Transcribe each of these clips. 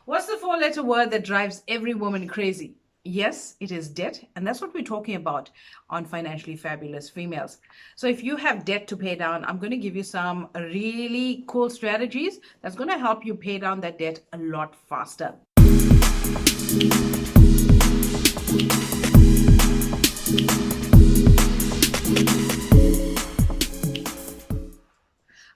What's the four-letter word that drives every woman crazy? Yes, it is debt, and that's what we're talking about on Financially Fabulous Females. So if you have debt to pay down, I'm going to give you some really cool strategies that's going to help you pay down that debt a lot faster.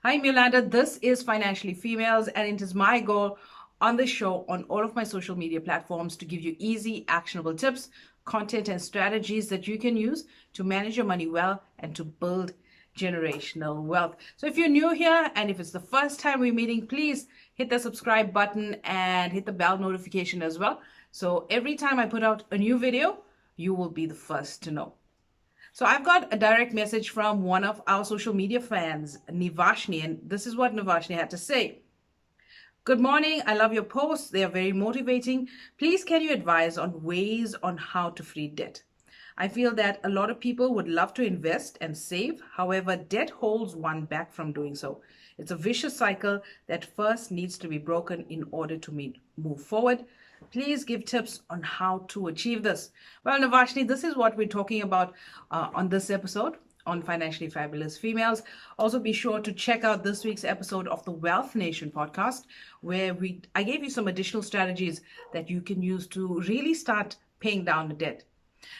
Hi, Yolanda. This is Financially Females, and it is my goal on this show on all of my social media platforms to give you easy, actionable tips, content, and strategies that you can use to manage your money well and to build generational wealth. So if you're new here and if it's the first time we're meeting, please hit the subscribe button and hit the bell notification as well. So every time I put out a new video, you will be the first to know. So I've got a direct message from one of our social media fans, Nivashni, and this is what Nivashni had to say. Good morning. I love your posts. They are very motivating. Please, can you advise on ways on how to free debt? I feel that a lot of people would love to invest and save. However, debt holds one back from doing so. It's a vicious cycle that first needs to be broken in order to move forward. Please give tips on how to achieve this. Well, Navashni, this is what we're talking about on this episode on Financially Fabulous Females. Also, be sure to check out this week's episode of the Wealth Nation podcast, where I gave you some additional strategies that you can use to really start paying down the debt.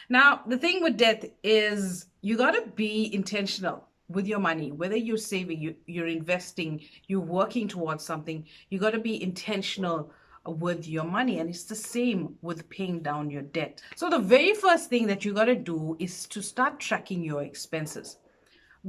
Now, the thing with debt is you got to be intentional with your money, whether you're saving, you're investing, you're working towards something. You got to be intentional with your money, and it's the same with paying down your debt. So the very first thing that you got to do is to start tracking your expenses.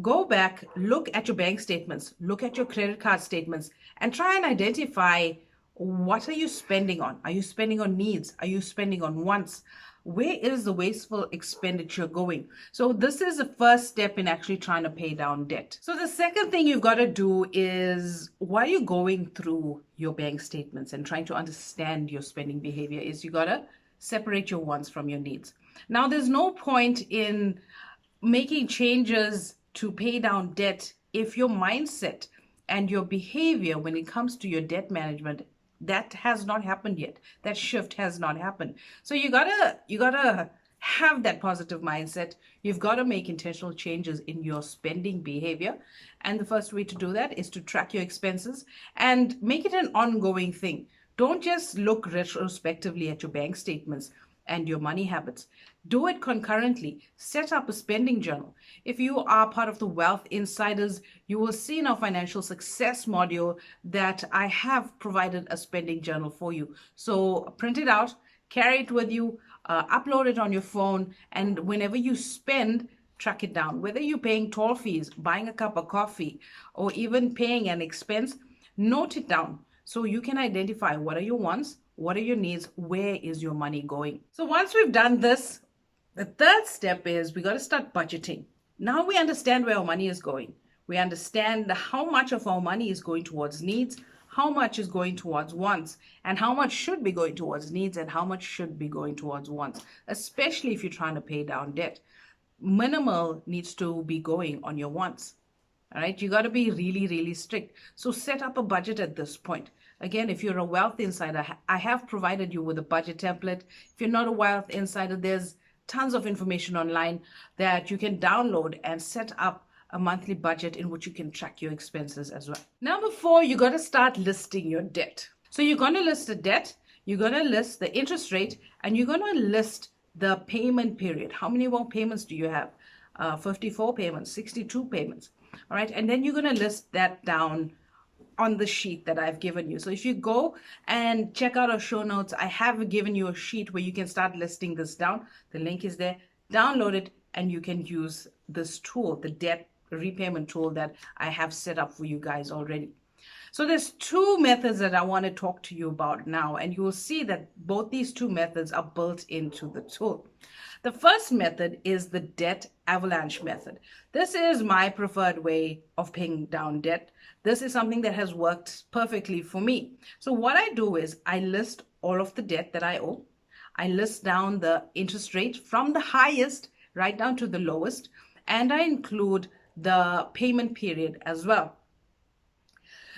Go back, look at your bank statements, look at your credit card statements, and try and identify what are you spending on. Are you spending on needs? Are you spending on wants? Where is the wasteful expenditure going? So this is the first step in actually trying to pay down debt. So the second thing you've got to do is, while you're going through your bank statements and trying to understand your spending behavior, is you got to separate your wants from your needs. Now, there's no point in making changes to pay down debt if your mindset and your behavior when it comes to your debt management, that has not happened yet. That shift has not happened. So you gotta have that positive mindset. You've got to make intentional changes in your spending behavior. And the first way to do that is to track your expenses and make it an ongoing thing. Don't just look retrospectively at your bank statements and your money habits. Do it concurrently. Set up a spending journal. If you are part of the Wealth Insiders, you will see in our financial success module that I have provided a spending journal for you. So print it out, carry it with you, upload it on your phone, and whenever you spend, track it down. Whether you're paying toll fees, buying a cup of coffee, or even paying an expense, note it down so you can identify what are your wants, what are your needs, where is your money going. So once we've done this, the third step is we got to start budgeting. Now we understand where our money is going. We understand how much of our money is going towards needs, how much is going towards wants, and how much should be going towards needs and how much should be going towards wants, especially if you're trying to pay down debt. Minimal needs to be going on your wants. All right, you got to be really, really strict. So set up a budget at this point. Again, if you're a Wealth Insider, I have provided you with a budget template. If you're not a Wealth Insider, there's tons of information online that you can download and set up a monthly budget in which you can track your expenses as well. Number 4, you got to start listing your debt. So you're going to list the debt, you're going to list the interest rate, and you're going to list the payment period. How many more payments do you have? 54 payments, 62 payments. All right, and then you're going to list that down on the sheet that I've given you. So if you go and check out our show notes, I have given you a sheet where you can start listing this down. The link is there. Download it and you can use this tool, the debt repayment tool that I have set up for you guys already. So there's 2 methods that I want to talk to you about now, and you will see that both these 2 methods are built into the tool. The first method is the debt avalanche method. This is my preferred way of paying down debt. This is something that has worked perfectly for me. So what I do is I list all of the debt that I owe. I list down the interest rate from the highest right down to the lowest, and I include the payment period as well.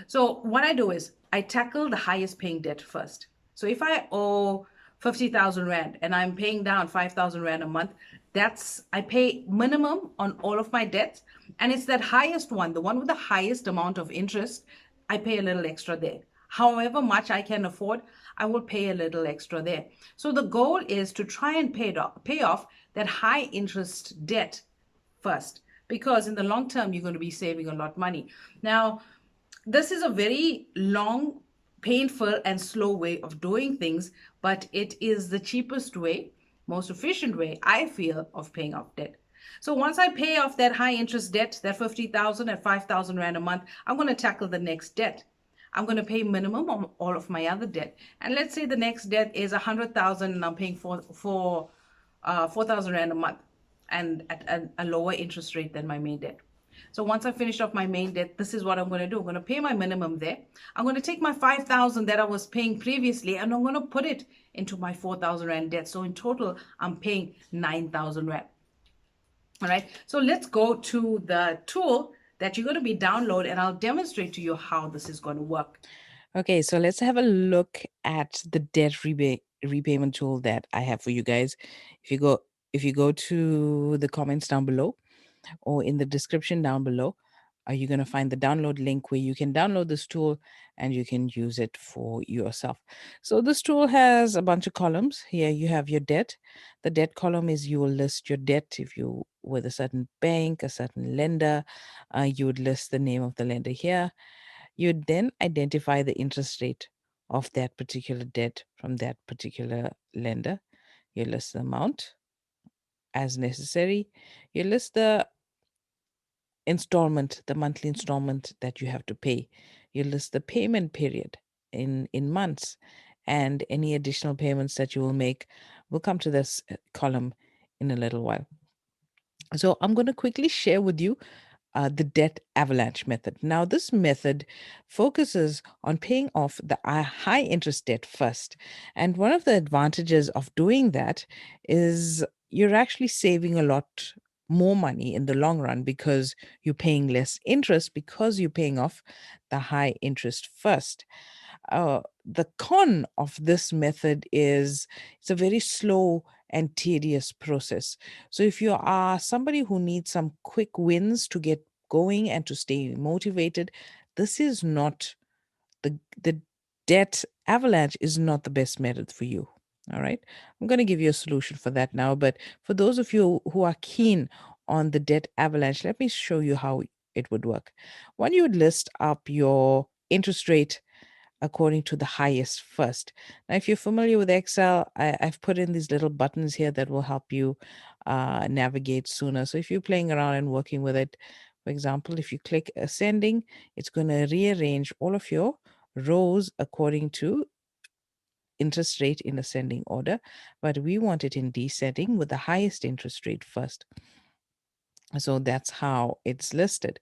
So what I do is I tackle the highest paying debt first. So if I owe 50,000 Rand and I'm paying down 5,000 Rand a month, I pay minimum on all of my debts. And it's that highest one, the one with the highest amount of interest, I pay a little extra there. However much I can afford, I will pay a little extra there. So the goal is to try and pay off that high interest debt first, because in the long term, you're going to be saving a lot of money. Now, this is a very long, painful, and slow way of doing things, but it is the cheapest way, most efficient way, I feel, of paying off debt. So once I pay off that high interest debt, that 50,000 at 5,000 Rand a month, I'm going to tackle the next debt. I'm going to pay minimum on all of my other debt. And let's say the next debt is 100,000 and I'm paying for 4,000 Rand a month and at a lower interest rate than my main debt. So once I finish off my main debt, this is what I'm going to do. I'm going to pay my minimum there. I'm going to take my 5,000 that I was paying previously and I'm going to put it into my 4,000 Rand debt. So in total, I'm paying 9,000 Rand. All right. So let's go to the tool that you're going to be download and I'll demonstrate to you how this is going to work. Okay, so let's have a look at the repayment tool that I have for you guys. If you go if you go to the comments down below or in the description down below, you're going to find the download link where you can download this tool and you can use it for yourself. So this tool has a bunch of columns. Here you have your debt. The debt column is you will list your debt if you with a certain bank, a certain lender. You would list the name of the lender here. You would then identify the interest rate of that particular debt from that particular lender. You list the amount as necessary. You list the installment, the monthly installment that you have to pay. You list the payment period in months, and any additional payments that you will make. We'll come to this column in a little while. So I'm going to quickly share with you the debt avalanche method. Now, this method focuses on paying off the high interest debt first. And one of the advantages of doing that is you're actually saving a lot more money in the long run because you're paying less interest because you're paying off the high interest first. The con of this method is it's a very slow and tedious process. So if you are somebody who needs some quick wins to get going and to stay motivated, this is not the debt avalanche is not the best method for you. All right. I'm going to give you a solution for that now. But for those of you who are keen on the debt avalanche, let me show you how it would work. One, you would list up your interest rate according to the highest first. Now, if you're familiar with Excel, I've put in these little buttons here that will help you navigate sooner. So if you're playing around and working with it, for example, if you click ascending, it's going to rearrange all of your rows according to interest rate in ascending order, but we want it in descending with the highest interest rate first. So that's how it's listed.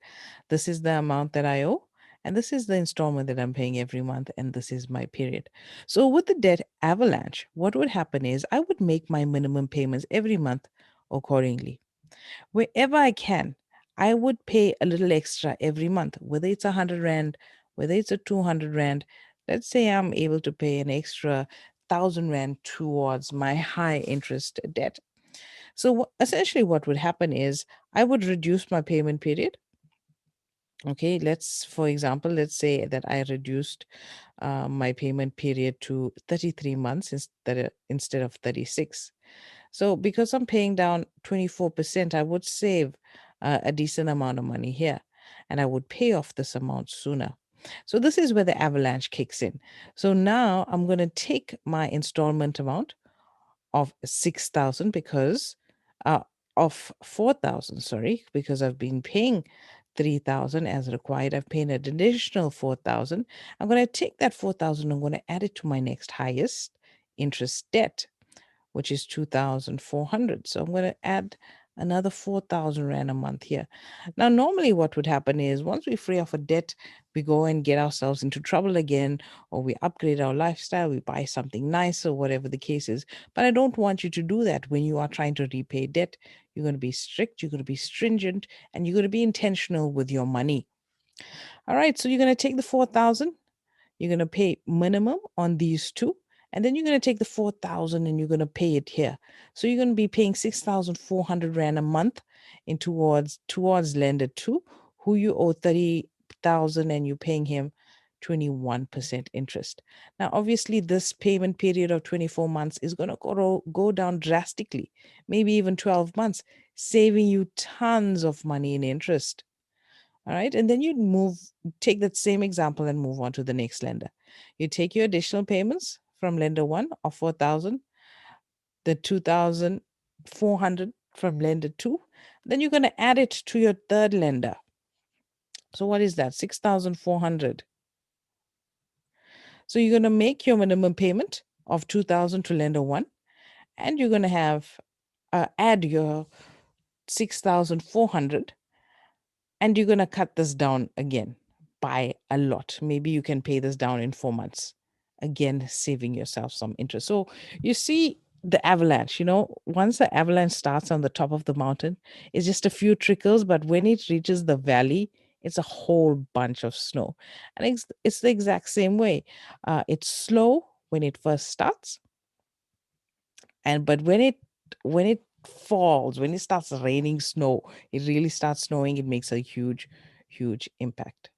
This is the amount that I owe, and this is the installment that I'm paying every month, and this is my period. So with the debt avalanche, what would happen is I would make my minimum payments every month accordingly. Wherever I can, I would pay a little extra every month, whether it's 100 Rand, whether it's a 200 Rand. Let's say I'm able to pay an extra 1,000 Rand towards my high interest debt. So essentially, what would happen is I would reduce my payment period. Okay, for example, let's say that I reduced my payment period to 33 months instead of 36. So because I'm paying down 24%, I would save a decent amount of money here and I would pay off this amount sooner. So this is where the avalanche kicks in. So now I'm going to take my installment amount of 6,000 because of 4,000, sorry, because I've been paying 3,000 as required. I've paid an additional 4,000. I'm going to take that 4,000, I'm going to add it to my next highest interest debt, which is 2,400. So I'm going to add another 4,000 Rand a month here. Now, normally what would happen is once we free off a debt, we go and get ourselves into trouble again, or we upgrade our lifestyle, we buy something nice or whatever the case is. But I don't want you to do that when you are trying to repay debt. You're going to be strict, you're going to be stringent, and you're going to be intentional with your money. All right, so you're going to take the 4,000, you're going to pay minimum on these two, And then you're going to take the 4,000 and you're going to pay it here. So you're going to be paying 6,400 Rand a month in towards lender two, who you owe 30,000 and you're paying him 21% interest. Now, obviously, this payment period of 24 months is going to go down drastically, maybe even 12 months, saving you tons of money in interest. All right. And then you take that same example and move on to the next lender. You take your additional payments from lender one of 4,000, the 2,400 from lender two. Then you're going to add it to your third lender. So what is that? 6,400. So you're going to make your minimum payment of 2,000 to lender one, and you're going to have add your 6,400, and you're going to cut this down again by a lot. Maybe you can pay this down in 4 months, again saving yourself some interest. So you see the avalanche, once the avalanche starts on the top of the mountain, it's just a few trickles, but when it reaches the valley, it's a whole bunch of snow. And it's the exact same way. It's slow when it first starts, but when it falls, when it starts raining snow, it really starts snowing, it makes a huge impact.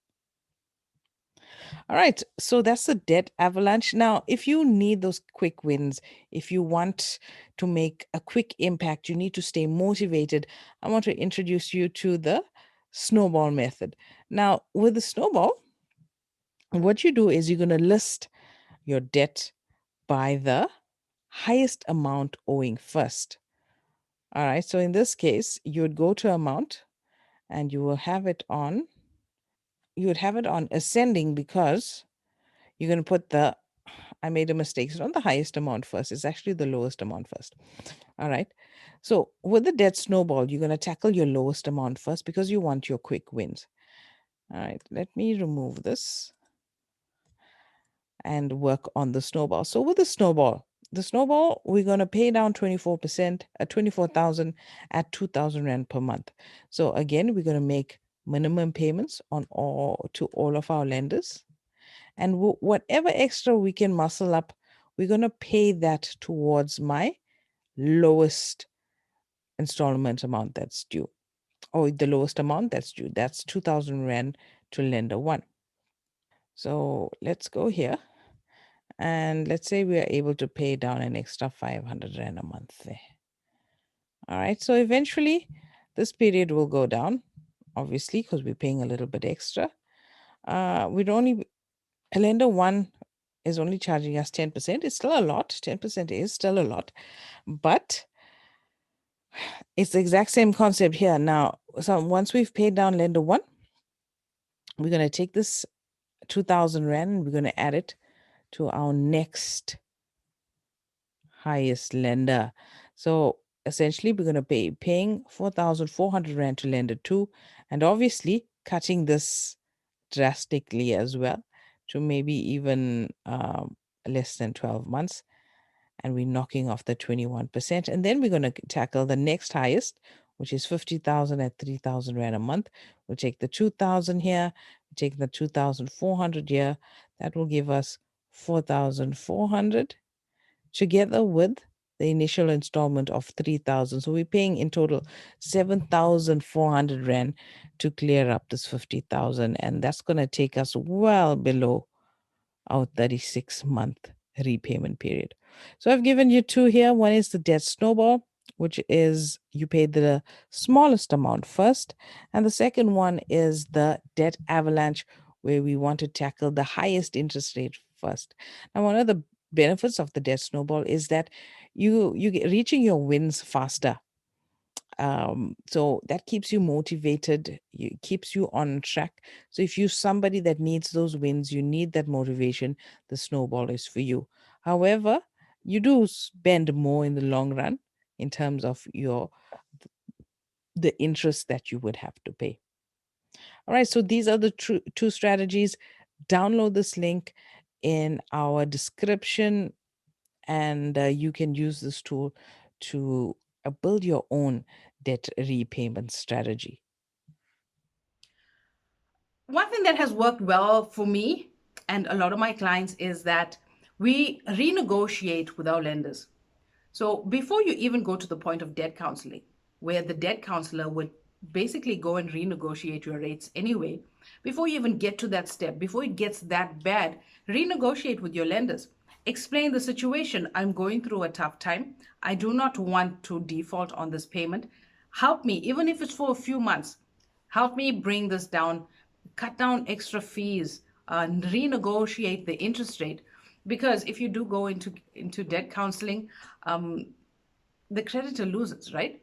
All right, so that's the debt avalanche. Now, if you need those quick wins, if you want to make a quick impact, you need to stay motivated. I want to introduce you to the snowball method. Now, with the snowball, what you do is you're going to list your debt by the highest amount owing first. All right, so in this case, you would go to amount and you would have it on ascending, because you're going to put I made a mistake. It's not the highest amount first. It's actually the lowest amount first. All right. So with the debt snowball, you're going to tackle your lowest amount first because you want your quick wins. All right. Let me remove this and work on the snowball. So with the snowball, we're going to pay down 24% at 24,000 at 2,000 Rand per month. So again, we're going to make minimum payments to all of our lenders. And whatever extra we can muscle up, we're going to pay that towards my lowest installment amount that's due, or the lowest amount that's due. That's 2,000 Rand to lender one. So let's go here. And let's say we are able to pay down an extra 500 Rand a month there. All right. So eventually, this period will go down, obviously, because we're paying a little bit extra. We'd only, lender one is only charging us 10%. It's still a lot. 10% is still a lot. But it's the exact same concept here. Now, so once we've paid down lender one, we're going to take this 2,000 Rand and we're going to add it to our next highest lender. So essentially, we're going to paying 4,400 Rand to lender two, and obviously cutting this drastically as well to maybe even less than 12 months. And we're knocking off the 21%. And then we're going to tackle the next highest, which is 50,000 at 3,000 Rand a month. We'll take the 2,000 here, we'll take the 2,400 here. That will give us 4,400 together with the initial installment of 3,000. So we're paying in total 7,400 Rand to clear up this 50,000. And that's going to take us well below our 36-month repayment period. So I've given you two here. One is the debt snowball, which is you pay the smallest amount first. And the second one is the debt avalanche, where we want to tackle the highest interest rate first. Now, one of the benefits of the debt snowball is that you get reaching your wins faster. So that keeps you motivated, keeps you on track. So if you're somebody that needs those wins, you need that motivation, the snowball is for you. However, you do spend more in the long run in terms of the interest that you would have to pay. All right, so these are the two strategies. Download this link in our description, and you can use this tool to build your own debt repayment strategy. One thing that has worked well for me and a lot of my clients is that We renegotiate with our lenders. So before you even go to the point of debt counseling, where the debt counselor would basically go and renegotiate your rates anyway, before you even get to that step, before it gets that bad, renegotiate with your lenders. Explain the situation. I'm going through a tough time. I do not want to default on this payment. Help me, even if it's for a few months. Help me bring this down, cut down extra fees, renegotiate the interest rate. Because if you do go into debt counseling, the creditor loses, right?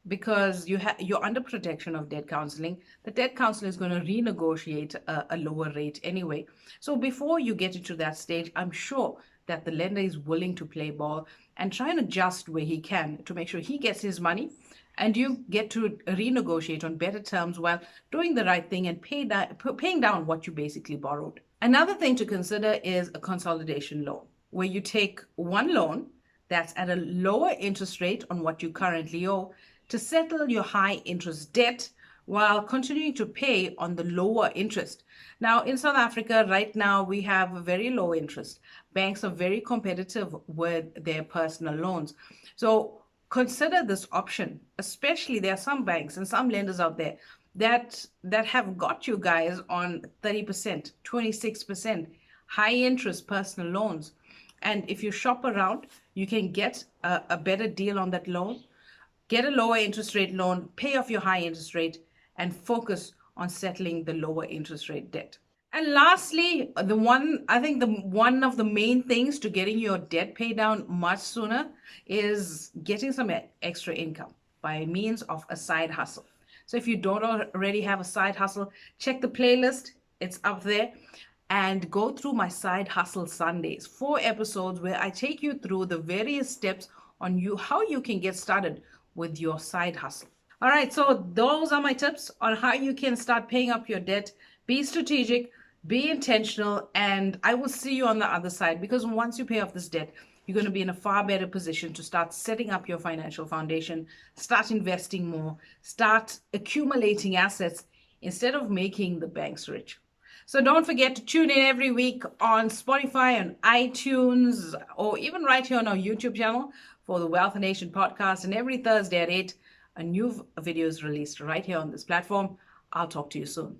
Because you're under protection of debt counseling. The debt counselor is going to renegotiate a lower rate anyway. So before you get into that stage, I'm sure that the lender is willing to play ball and try and adjust where he can to make sure he gets his money and you get to renegotiate on better terms while doing the right thing and paying down what you basically borrowed. Another thing to consider is a consolidation loan, where you take one loan that's at a lower interest rate on what you currently owe to settle your high interest debt while continuing to pay on the lower interest. Now, in South Africa, right now, we have a very low interest. Banks are very competitive with their personal loans. So consider this option. Especially, there are some banks and some lenders out there that have got you guys on 30%, 26% high interest personal loans. And if you shop around, you can get a better deal on that loan, get a lower interest rate loan, pay off your high interest rate, and focus on settling the lower interest rate debt. And lastly, one of the main things to getting your debt paid down much sooner is getting some extra income by means of a side hustle. So if you don't already have a side hustle, check the playlist. It's up there. And go through my Side Hustle Sundays, 4 episodes where I take you through the various steps on how you can get started with your side hustle. All right, so those are my tips on how you can start paying up your debt. Be strategic, be intentional, and I will see you on the other side, because once you pay off this debt, you're going to be in a far better position to start setting up your financial foundation, start investing more, start accumulating assets instead of making the banks rich. So don't forget to tune in every week on Spotify, on iTunes, or even right here on our YouTube channel for the Wealth Nation podcast. And every Thursday at 8, a new video is released right here on this platform. I'll talk to you soon.